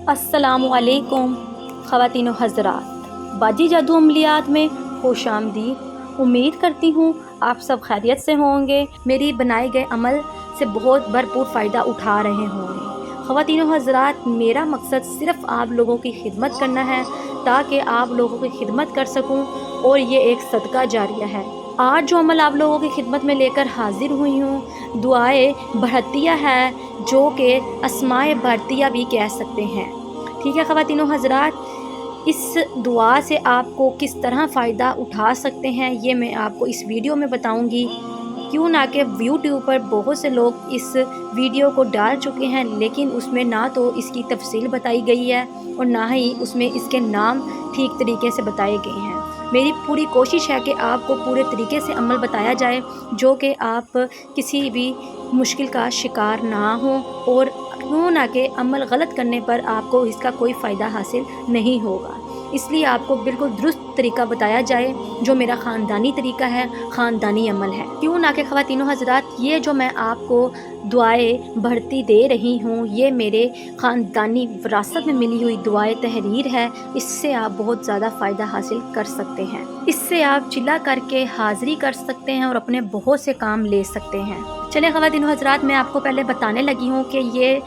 السلام علیکم خواتین و حضرات، باجی جادو عملیات میں خوش آمدید۔ امید کرتی ہوں آپ سب خیریت سے ہوں گے، میری بنائے گئے عمل سے بہت بھرپور فائدہ اٹھا رہے ہوں گے۔ خواتین و حضرات، میرا مقصد صرف آپ لوگوں کی خدمت کرنا ہے تاکہ آپ لوگوں کی خدمت کر سکوں، اور یہ ایک صدقہ جاریہ ہے۔ آج جو عمل آپ لوگوں کی خدمت میں لے کر حاضر ہوئی ہوں، دعائے بھرتیہ ہے، جو کہ اسماء بھرتیہ بھی کہہ سکتے ہیں۔ ٹھیک ہے خواتین و حضرات، اس دعا سے آپ کو کس طرح فائدہ اٹھا سکتے ہیں یہ میں آپ کو اس ویڈیو میں بتاؤں گی، کیوں نہ کہ یوٹیوب پر بہت سے لوگ اس ویڈیو کو ڈال چکے ہیں، لیکن اس میں نہ تو اس کی تفصیل بتائی گئی ہے اور نہ ہی اس میں اس کے نام ٹھیک طریقے سے بتائے گئے ہیں۔ میری پوری کوشش ہے کہ آپ کو پورے طریقے سے عمل بتایا جائے، جو کہ آپ کسی بھی مشکل کا شکار نہ ہوں، اور کیوں نہ کہ عمل غلط کرنے پر آپ کو اس کا کوئی فائدہ حاصل نہیں ہوگا، اس لیے آپ کو بالکل درست طریقہ بتایا جائے جو میرا خاندانی طریقہ ہے، خاندانی عمل ہے۔ کیوں نہ کہ خواتین و حضرات، یہ جو میں آپ کو دعائیں بھرتی دے رہی ہوں، یہ میرے خاندانی وراثت میں ملی ہوئی دعائیں تحریر ہے، اس سے آپ بہت زیادہ فائدہ حاصل کر سکتے ہیں۔ اس سے آپ چلا کر کے حاضری کر سکتے ہیں اور اپنے بہت سے کام لے سکتے ہیں۔ چلیں خواتین و حضرات، میں آپ کو پہلے بتانے لگی ہوں کہ یہ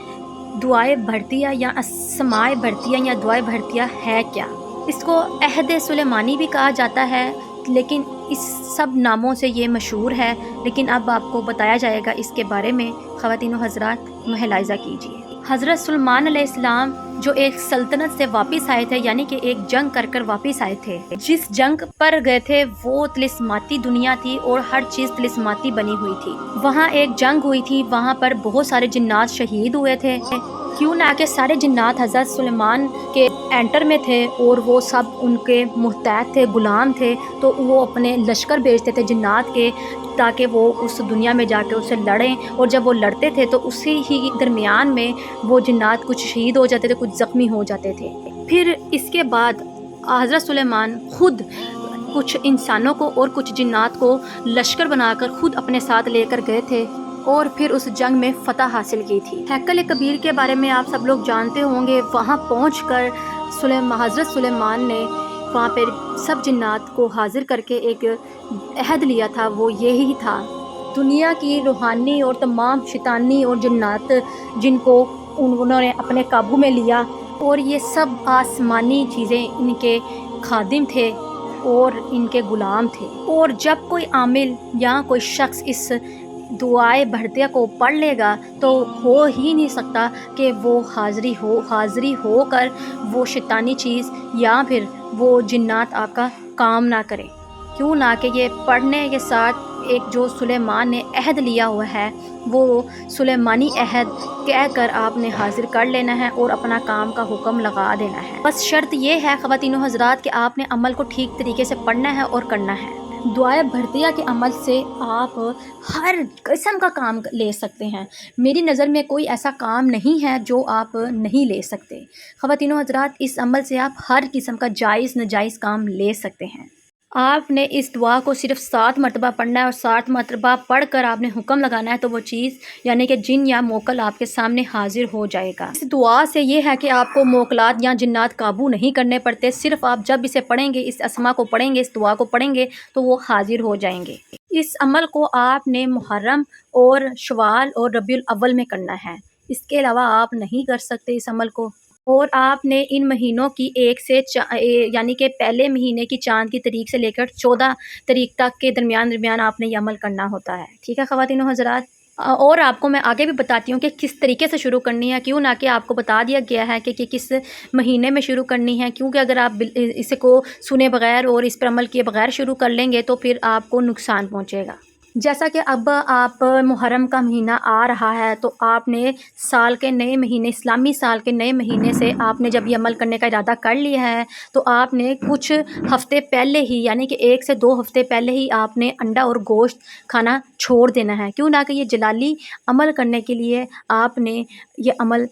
دعائے بھرتیہ یا اسماء بھرتیہ یا دعائے بھرتیہ ہے کیا۔ اس کو عہد سلیمانی بھی کہا جاتا ہے، لیکن اس سب ناموں سے یہ مشہور ہے، لیکن اب آپ کو بتایا جائے گا اس کے بارے میں۔ خواتین و حضرات ملاحظہ کیجیے، حضرت سلیمان علیہ السلام جو ایک سلطنت سے واپس آئے تھے، یعنی کہ ایک جنگ کر کر واپس آئے تھے، جس جنگ پر گئے تھے وہ طلسماتی دنیا تھی اور ہر چیز طلسماتی بنی ہوئی تھی۔ وہاں ایک جنگ ہوئی تھی، وہاں پر بہت سارے جنات شہید ہوئے تھے، کیوں نہ کہ سارے جنات حضرت سلیمان کے انٹر میں تھے اور وہ سب ان کے محتاج تھے، غلام تھے، تو وہ اپنے لشکر بھیجتے تھے جنات کے، تاکہ وہ اس دنیا میں جا کے اسے لڑیں، اور جب وہ لڑتے تھے تو اسی ہی درمیان میں وہ جنات کچھ شہید ہو جاتے تھے، کچھ زخمی ہو جاتے تھے۔ پھر اس کے بعد حضرت سلیمان خود کچھ انسانوں کو اور کچھ جنات کو لشکر بنا کر خود اپنے ساتھ لے کر گئے تھے، اور پھر اس جنگ میں فتح حاصل کی تھی۔ ہیکل کبیر کے بارے میں آپ سب لوگ جانتے ہوں گے، وہاں پہنچ کر حضرت سلیمان نے وہاں پہ سب جنات کو حاضر کر کے ایک عہد لیا تھا، وہ یہی تھا، دنیا کی روحانی اور تمام شیطانی اور جنات جن کو انہوں نے اپنے قابو میں لیا، اور یہ سب آسمانی چیزیں ان کے خادم تھے اور ان کے غلام تھے۔ اور جب کوئی عامل یا کوئی شخص اس دعائے بھرتیہ کو پڑھ لے گا تو ہو ہی نہیں سکتا کہ وہ حاضری ہو کر وہ شیطانی چیز یا پھر وہ جنات آپ کا کام نہ کرے، کیوں نہ کہ یہ پڑھنے کے ساتھ ایک جو سلیمان نے عہد لیا ہوا ہے، وہ سلیمانی عہد کہہ کر آپ نے حاضر کر لینا ہے اور اپنا کام کا حکم لگا دینا ہے۔ بس شرط یہ ہے خواتین و حضرات کہ آپ نے عمل کو ٹھیک طریقے سے پڑھنا ہے اور کرنا ہے۔ دعائے بھرتیہ کے عمل سے آپ ہر قسم کا کام لے سکتے ہیں، میری نظر میں کوئی ایسا کام نہیں ہے جو آپ نہیں لے سکتے۔ خواتین و حضرات، اس عمل سے آپ ہر قسم کا جائز ناجائز کام لے سکتے ہیں۔ آپ نے اس دعا کو صرف 7 مرتبہ پڑھنا ہے، اور 7 مرتبہ پڑھ کر آپ نے حکم لگانا ہے، تو وہ چیز یعنی کہ جن یا موکل آپ کے سامنے حاضر ہو جائے گا۔ اس دعا سے یہ ہے کہ آپ کو موکلات یا جنات قابو نہیں کرنے پڑتے، صرف آپ جب اسے پڑھیں گے، اس اسما کو پڑھیں گے، اس دعا کو پڑھیں گے، تو وہ حاضر ہو جائیں گے۔ اس عمل کو آپ نے محرم اور شوال اور ربیع الاول میں کرنا ہے، اس کے علاوہ آپ نہیں کر سکتے اس عمل کو۔ اور آپ نے ان مہینوں کی یعنی کہ پہلے مہینے کی چاند کی تاریخ سے لے کر 14 تاریخ تک کے درمیان آپ نے یہ عمل کرنا ہوتا ہے۔ ٹھیک ہے خواتین و حضرات، اور آپ کو میں آگے بھی بتاتی ہوں کہ کس طریقے سے شروع کرنی ہے، کیوں نہ کہ آپ کو بتا دیا گیا ہے کہ کس مہینے میں شروع کرنی ہے، کیونکہ اگر آپ اس کو سنے بغیر اور اس پر عمل کیے بغیر شروع کر لیں گے تو پھر آپ کو نقصان پہنچے گا۔ جیسا کہ اب آپ محرم کا مہینہ آ رہا ہے، تو آپ نے سال کے نئے مہینے، اسلامی سال کے نئے مہینے سے آپ نے جب یہ عمل کرنے کا ارادہ کر لیا ہے، تو آپ نے کچھ ہفتے پہلے ہی یعنی کہ 1 سے 2 ہفتے پہلے ہی آپ نے انڈا اور گوشت کھانا چھوڑ دینا ہے، کیوں نہ کہ یہ جلالی عمل کرنے کے لیے آپ نے یہ عمل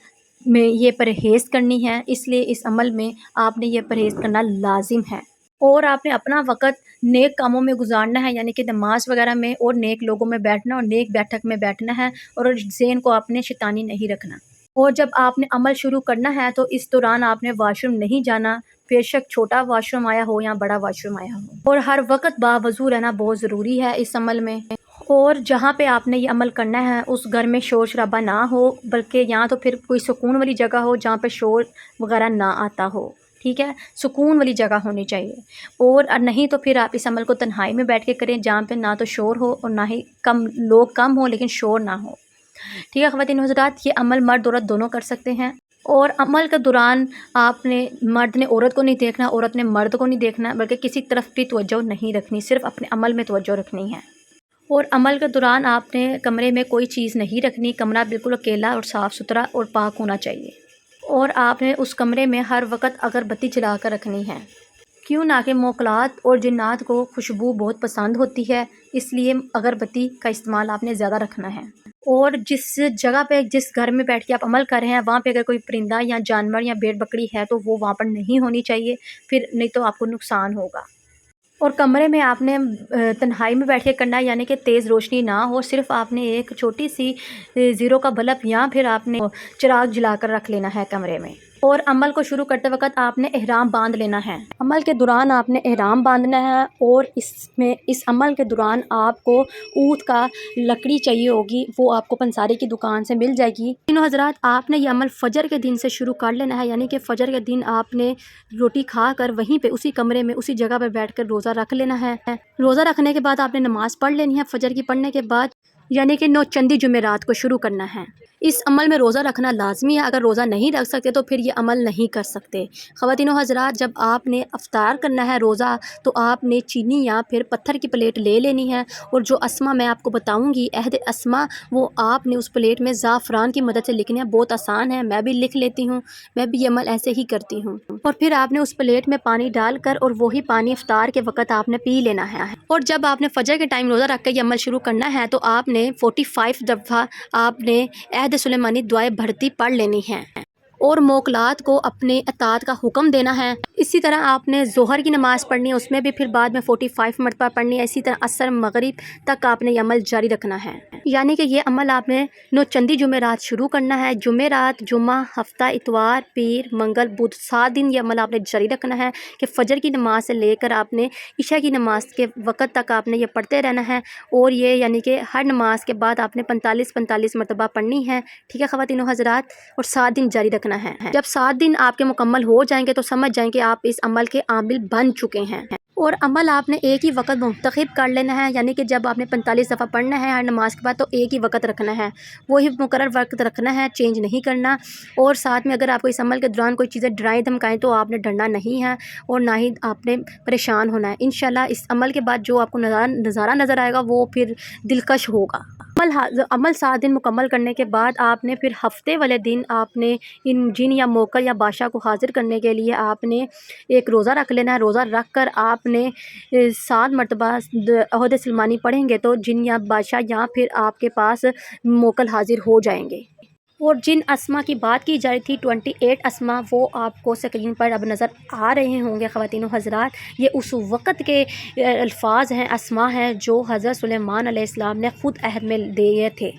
میں یہ پرہیز کرنی ہے، اس لیے اس عمل میں آپ نے یہ پرہیز کرنا لازم ہے۔ اور آپ نے اپنا وقت نیک کاموں میں گزارنا ہے، یعنی کہ نماز وغیرہ میں، اور نیک لوگوں میں بیٹھنا اور نیک بیٹھک میں بیٹھنا ہے، اور ذہن کو آپ نے شیطانی نہیں رکھنا۔ اور جب آپ نے عمل شروع کرنا ہے تو اس دوران آپ نے واش روم نہیں جانا، بے شک چھوٹا واش روم آیا ہو یا بڑا واش روم آیا ہو، اور ہر وقت باوضو رہنا بہت ضروری ہے اس عمل میں۔ اور جہاں پہ آپ نے یہ عمل کرنا ہے اس گھر میں شور شرابہ نہ ہو، بلکہ یا تو پھر کوئی سکون والی جگہ ہو جہاں پہ شور وغیرہ نہ آتا ہو، ٹھیک ہے، سکون والی جگہ ہونی چاہیے۔ اور نہیں تو پھر آپ اس عمل کو تنہائی میں بیٹھ کے کریں جہاں پہ نہ تو شور ہو اور نہ ہی لوگ کم ہو لیکن شور نہ ہو، ٹھیک ہے خواتین و حضرات۔ یہ عمل مرد عورت دونوں کر سکتے ہیں، اور عمل کے دوران آپ نے مرد نے عورت کو نہیں دیکھنا، عورت نے مرد کو نہیں دیکھنا، بلکہ کسی طرف بھی توجہ نہیں رکھنی، صرف اپنے عمل میں توجہ رکھنی ہے۔ اور عمل کے دوران آپ نے کمرے میں کوئی چیز نہیں رکھنی، کمرہ بالکل اکیلا اور صاف ستھرا اور پاک ہونا چاہیے، اور آپ نے اس کمرے میں ہر وقت اگربتی جلا کر رکھنی ہے، کیوں نہ کہ موکلات اور جنات کو خوشبو بہت پسند ہوتی ہے، اس لیے اگربتی کا استعمال آپ نے زیادہ رکھنا ہے۔ اور جس جگہ پہ جس گھر میں بیٹھ کے آپ عمل کر رہے ہیں وہاں پہ اگر کوئی پرندہ یا جانور یا بھیڑ بکری ہے تو وہ وہاں پر نہیں ہونی چاہیے، پھر نہیں تو آپ کو نقصان ہوگا۔ اور کمرے میں آپ نے تنہائی میں بیٹھ کے کرنا ہے، یعنی کہ تیز روشنی نہ ہو، صرف آپ نے ایک چھوٹی سی زیرو کا بلب یا پھر آپ نے چراغ جلا کر رکھ لینا ہے کمرے میں۔ اور عمل کو شروع کرتے وقت آپ نے احرام باندھ لینا ہے، عمل کے دوران آپ نے احرام باندھنا ہے، اور اس عمل کے دوران آپ کو اونٹ کا لکڑی چاہیے ہوگی، وہ آپ کو پنساری کی دکان سے مل جائے گی۔ تینوں حضرات آپ نے یہ عمل فجر کے دن سے شروع کر لینا ہے، یعنی کہ فجر کے دن آپ نے روٹی کھا کر وہیں پہ اسی کمرے میں اسی جگہ پہ بیٹھ کر روزہ رکھ لینا ہے۔ روزہ رکھنے کے بعد آپ نے نماز پڑھ لینی ہے فجر کی پڑھنے کے بعد، یعنی کہ 9 چندی جمعرات کو شروع کرنا ہے۔ اس عمل میں روزہ رکھنا لازمی ہے، اگر روزہ نہیں رکھ سکتے تو پھر یہ عمل نہیں کر سکتے۔ خواتین و حضرات جب آپ نے افطار کرنا ہے روزہ تو آپ نے چینی یا پھر پتھر کی پلیٹ لے لینی ہے، اور جو اسما میں آپ کو بتاؤں گی عہد اسما، وہ آپ نے اس پلیٹ میں زعفران کی مدد سے لکھنا ہے، بہت آسان ہے، میں بھی لکھ لیتی ہوں، میں بھی یہ عمل ایسے ہی کرتی ہوں۔ اور پھر آپ نے اس پلیٹ میں پانی ڈال کر اور وہی پانی افطار کے وقت آپ نے پی لینا ہے۔ اور جب آپ نے فجر کے ٹائم روزہ رکھ کے یہ عمل شروع کرنا ہے تو آپ نے 45 دفعہ آپ نے عہد سلیمانی دعائیں بھرتی پڑھ لینی ہیں، اور موکلات کو اپنے اطاعت کا حکم دینا ہے۔ اسی طرح آپ نے ظہر کی نماز پڑھنی ہے، اس میں بھی پھر بعد میں 45 مرتبہ پڑھنی ہے، اسی طرح عصر مغرب تک آپ نے یہ عمل جاری رکھنا ہے، یعنی کہ یہ عمل آپ نے 9 چندی جمعرات شروع کرنا ہے، جمعرات، جمعہ، ہفتہ، اتوار، پیر، منگل، بدھ، 7 دن یہ عمل آپ نے جاری رکھنا ہے، کہ فجر کی نماز سے لے کر آپ نے عشاء کی نماز کے وقت تک آپ نے یہ پڑھتے رہنا ہے، اور یہ یعنی کہ ہر نماز کے بعد آپ نے 45 مرتبہ پڑھنی ہے، ٹھیک ہے خواتین و حضرات، اور 7 دن جاری رکھنا ہے۔ جب 7 دن آپ کے مکمل ہو جائیں گے تو سمجھ جائیں کہ آپ اس عمل کے عامل بن چکے ہیں، اور عمل آپ نے ایک ہی وقت منتخب کر لینا ہے، یعنی کہ جب آپ نے 45 دفعہ پڑھنا ہے ہر نماز کے بعد تو ایک ہی وقت رکھنا ہے، وہی مقرر وقت رکھنا ہے، چینج نہیں کرنا۔ اور ساتھ میں اگر آپ کو اس عمل کے دوران کوئی چیزیں ڈرائیں دھمکائیں تو آپ نے ڈرنا نہیں ہے، اور نہ ہی آپ نے پریشان ہونا ہے۔ انشاءاللہ اس عمل کے بعد جو آپ کو نظارہ نظر آئے گا وہ پھر دلکش ہوگا۔ عمل 7 دن مکمل کرنے کے بعد آپ نے پھر ہفتے والے دن آپ نے ان جن یا موکل یا بادشاہ کو حاضر کرنے کے لیے آپ نے ایک روزہ رکھ لینا ہے، روزہ رکھ کر آپ نے 7 مرتبہ عہد سلمانی پڑھیں گے تو جن یا بادشاہ یا پھر آپ کے پاس موکل حاضر ہو جائیں گے۔ اور جن اسما کی بات کی جا رہی تھی 28 اسما، وہ آپ کو اسکرین پر اب نظر آ رہے ہوں گے خواتین و حضرات، یہ اس وقت کے الفاظ ہیں، اسما ہیں جو حضرت سلیمان علیہ السلام نے خود عہد میں دیے تھے۔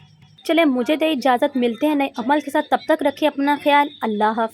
چلیں مجھے دے اجازت، ملتے ہیں نئے عمل کے ساتھ، تب تک رکھیں اپنا خیال، اللہ حافظ۔